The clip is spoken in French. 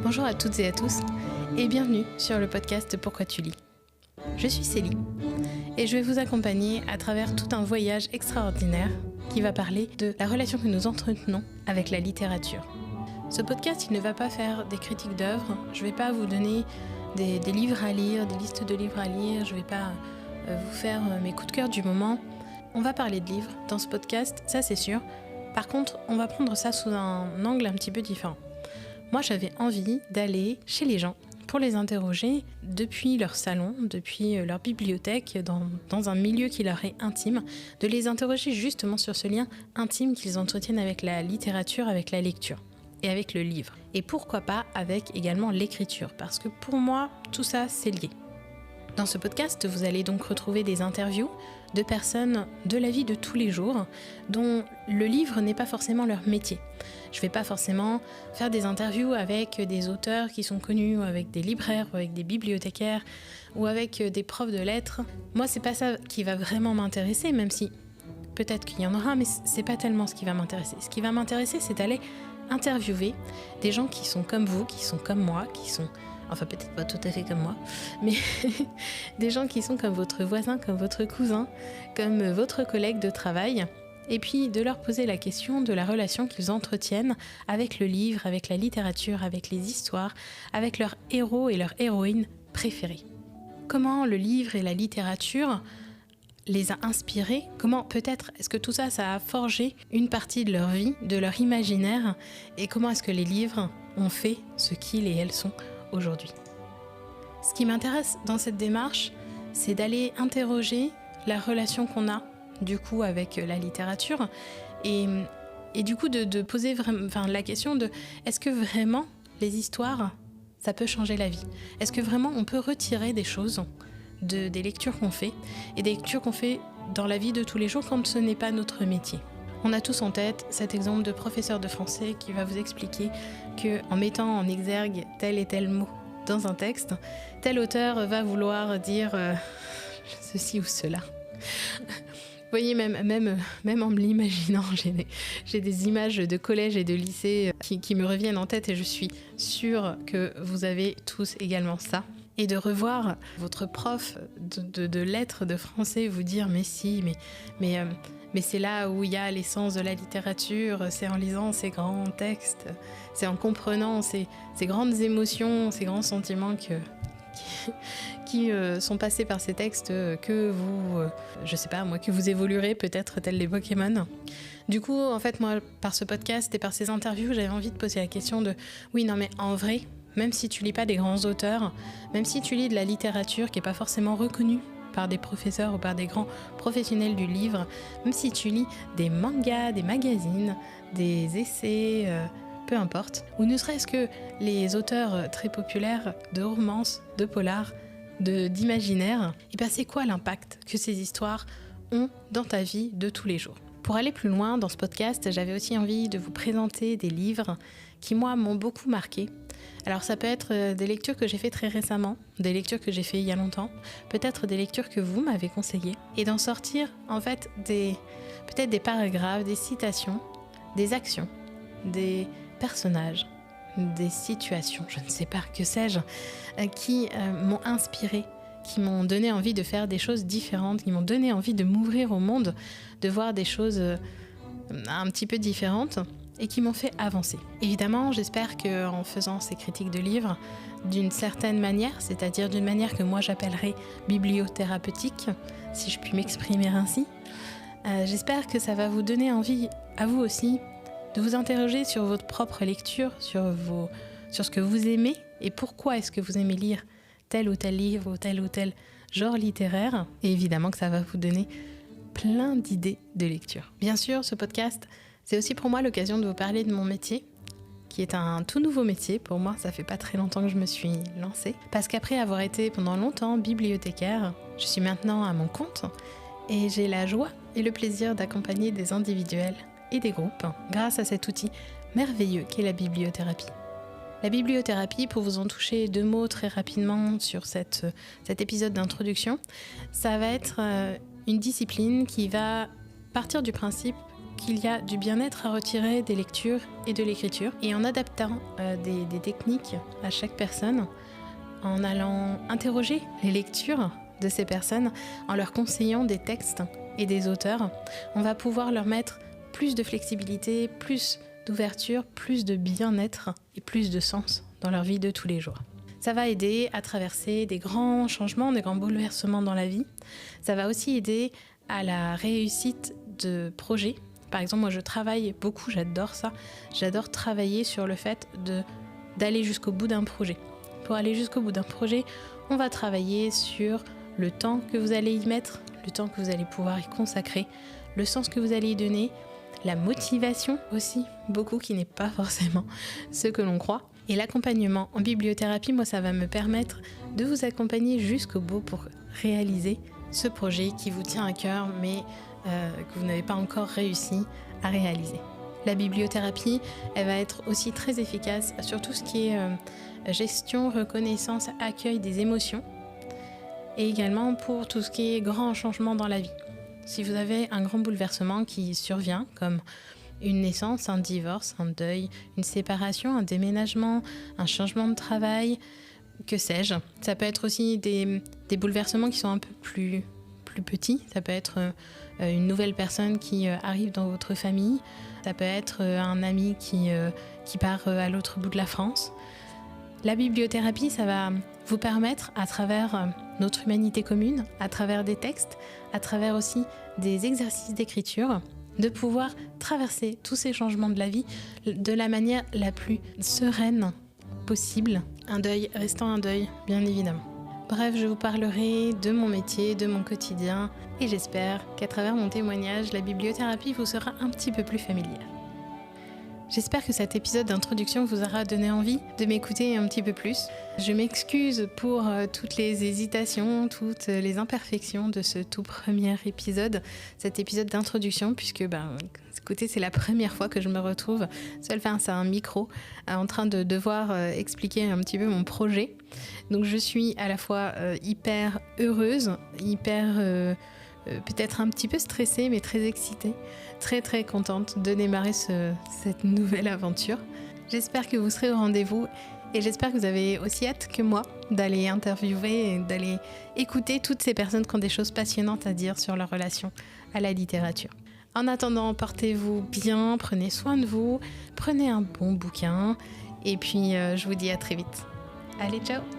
Bonjour à toutes et à tous et bienvenue sur le podcast Pourquoi tu lis. Je suis Célie et je vais vous accompagner à travers tout un voyage extraordinaire qui va parler de la relation que nous entretenons avec la littérature. Ce podcast, il ne va pas faire des critiques d'œuvres, je ne vais pas vous donner des livres à lire, des listes de livres à lire, je ne vais pas vous faire mes coups de cœur du moment. On va parler de livres dans ce podcast, ça c'est sûr. Par contre, on va prendre ça sous un angle un petit peu différent. Moi, j'avais envie d'aller chez les gens pour les interroger depuis leur salon, depuis leur bibliothèque, dans un milieu qui leur est intime, de les interroger justement sur ce lien intime qu'ils entretiennent avec la littérature, avec la lecture et avec le livre. Et pourquoi pas avec également l'écriture, parce que pour moi, tout ça, c'est lié. Dans ce podcast, vous allez donc retrouver des interviews de personnes de la vie de tous les jours dont le livre n'est pas forcément leur métier. Je ne vais pas forcément faire des interviews avec des auteurs qui sont connus, ou avec des libraires, ou avec des bibliothécaires, ou avec des profs de lettres. Moi, c'est pas ça qui va vraiment m'intéresser, même si peut-être qu'il y en aura, mais c'est pas tellement ce qui va m'intéresser. Ce qui va m'intéresser, c'est d'aller interviewer des gens qui sont comme vous, qui sont comme moi, qui sont... Enfin, peut-être pas tout à fait comme moi, mais des gens qui sont comme votre voisin, comme votre cousin, comme votre collègue de travail, et puis de leur poser la question de la relation qu'ils entretiennent avec le livre, avec la littérature, avec les histoires, avec leurs héros et leurs héroïnes préférés. Comment le livre et la littérature les a inspirés, comment peut-être est-ce que tout ça, ça a forgé une partie de leur vie, de leur imaginaire, et comment est-ce que les livres ont fait ce qu'ils et elles sont aujourd'hui. Ce qui m'intéresse dans cette démarche, c'est d'aller interroger la relation qu'on a du coup avec la littérature et du coup de poser la question de est-ce que vraiment les histoires, ça peut changer la vie ? Est-ce que vraiment on peut retirer des choses des lectures qu'on fait et des lectures qu'on fait dans la vie de tous les jours quand ce n'est pas notre métier ? On a tous en tête cet exemple de professeur de français qui va vous expliquer qu'en mettant en exergue tel et tel mot dans un texte, tel auteur va vouloir dire ceci ou cela. Vous voyez, même en me l'imaginant, j'ai des images de collège et de lycée qui me reviennent en tête et je suis sûre que vous avez tous également ça. Et de revoir votre prof de lettres de français vous dire « mais si, mais c'est là où il y a l'essence de la littérature, c'est en lisant ces grands textes, c'est en comprenant ces grandes émotions, ces grands sentiments qui sont passés par ces textes que vous, je sais pas moi, que vous évoluerez peut-être tel les Pokémon. » Du coup, en fait, moi, par ce podcast et par ces interviews, j'avais envie de poser la question de « oui, non mais en vrai, même si tu lis pas des grands auteurs, même si tu lis de la littérature qui n'est pas forcément reconnue par des professeurs ou par des grands professionnels du livre, même si tu lis des mangas, des magazines, des essais, peu importe, ou ne serait-ce que les auteurs très populaires de romances, de polars, d'imaginaire, et bien c'est quoi l'impact que ces histoires ont dans ta vie de tous les jours ? Pour aller plus loin dans ce podcast, j'avais aussi envie de vous présenter des livres qui, moi, m'ont beaucoup marqué. Alors ça peut être des lectures que j'ai fait très récemment, des lectures que j'ai fait il y a longtemps, peut-être des lectures que vous m'avez conseillées, et d'en sortir en fait peut-être des paragraphes, des citations, des actions, des personnages, des situations, je ne sais pas, que sais-je, qui m'ont inspirée, qui m'ont donné envie de faire des choses différentes, qui m'ont donné envie de m'ouvrir au monde, de voir des choses un petit peu différentes et qui m'ont fait avancer. Évidemment, j'espère qu'en faisant ces critiques de livres, d'une certaine manière, c'est-à-dire d'une manière que moi j'appellerais bibliothérapeutique, si je puis m'exprimer ainsi, j'espère que ça va vous donner envie, à vous aussi, de vous interroger sur votre propre lecture, sur ce que vous aimez et pourquoi est-ce que vous aimez lire tel ou tel livre ou tel genre littéraire. Et évidemment que ça va vous donner plein d'idées de lecture. Bien sûr, ce podcast, c'est aussi pour moi l'occasion de vous parler de mon métier, qui est un tout nouveau métier. Pour moi, ça fait pas très longtemps que je me suis lancée. Parce qu'après avoir été pendant longtemps bibliothécaire, je suis maintenant à mon compte et j'ai la joie et le plaisir d'accompagner des individuels et des groupes grâce à cet outil merveilleux qu'est la bibliothérapie. La bibliothérapie, pour vous en toucher 2 mots très rapidement sur cet épisode d'introduction, ça va être une discipline qui va partir du principe qu'il y a du bien-être à retirer des lectures et de l'écriture, et en adaptant des techniques à chaque personne, en allant interroger les lectures de ces personnes, en leur conseillant des textes et des auteurs, on va pouvoir leur mettre plus de flexibilité, plus d'ouverture, plus de bien-être et plus de sens dans leur vie de tous les jours. Ça va aider à traverser des grands changements, des grands bouleversements dans la vie. Ça va aussi aider à la réussite de projets. Par exemple, moi je travaille beaucoup, j'adore ça. J'adore travailler sur le fait d'aller jusqu'au bout d'un projet. Pour aller jusqu'au bout d'un projet, on va travailler sur le temps que vous allez y mettre, le temps que vous allez pouvoir y consacrer, le sens que vous allez y donner, la motivation aussi, beaucoup qui n'est pas forcément ce que l'on croit. Et l'accompagnement en bibliothérapie, moi, ça va me permettre de vous accompagner jusqu'au bout pour réaliser ce projet qui vous tient à cœur, mais que vous n'avez pas encore réussi à réaliser. La bibliothérapie, elle va être aussi très efficace sur tout ce qui est gestion, reconnaissance, accueil des émotions, et également pour tout ce qui est grand changement dans la vie. Si vous avez un grand bouleversement qui survient, comme une naissance, un divorce, un deuil, une séparation, un déménagement, un changement de travail, que sais-je. Ça peut être aussi des bouleversements qui sont un peu plus petits. Ça peut être une nouvelle personne qui arrive dans votre famille. Ça peut être un ami qui part à l'autre bout de la France. La bibliothérapie, ça va vous permettre, à travers notre humanité commune, à travers des textes, à travers aussi des exercices d'écriture, de pouvoir traverser tous ces changements de la vie de la manière la plus sereine possible. Un deuil restant un deuil, bien évidemment. Bref, je vous parlerai de mon métier, de mon quotidien, et j'espère qu'à travers mon témoignage, la bibliothérapie vous sera un petit peu plus familière. J'espère que cet épisode d'introduction vous aura donné envie de m'écouter un petit peu plus. Je m'excuse pour toutes les hésitations, toutes les imperfections de ce tout premier épisode, cet épisode d'introduction, puisque écoutez, c'est la première fois que je me retrouve seule face à un micro, en train de devoir expliquer un petit peu mon projet. Donc je suis à la fois hyper heureuse, peut-être un petit peu stressée, mais très excitée, très très contente de démarrer cette nouvelle aventure. J'espère que vous serez au rendez-vous et j'espère que vous avez aussi hâte que moi d'aller interviewer et d'aller écouter toutes ces personnes qui ont des choses passionnantes à dire sur leur relation à la littérature. En attendant, portez-vous bien, prenez soin de vous, prenez un bon bouquin et puis je vous dis à très vite. Allez, ciao!